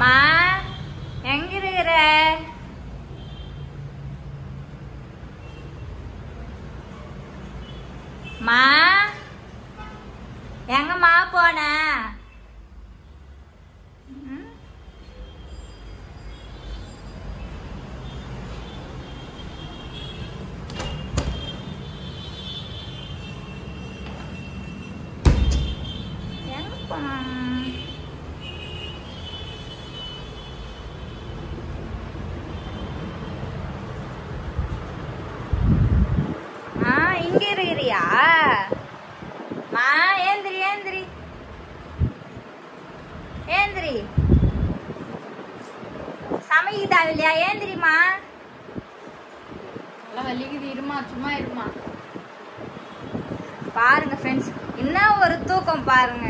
மா எங்க இருக்கிற? மா எங்கம்மா போன? எங்க போன? இங்க இருக்கிறியா? மா ஏந்திரி ஏந்திரி ஏந்திரி. சமைக்குதா இல்லையா? ஏந்திரிமா. வலிக்குது, இருமா சும்மா இருமா. பாருங்க ஃப்ரெண்ட்ஸ், என்ன ஒரு தூக்கம் பாருங்க.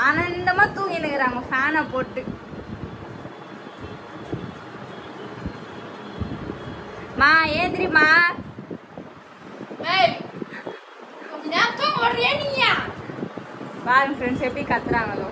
ஆனந்தமா தூங்கினுக்குறாங்க ஃபேனை போட்டு. மா ஏந்திரிமா. பாருங்க ஃப்ரெண்ட்ஸ் எப்படி கத்துறாங்களோ.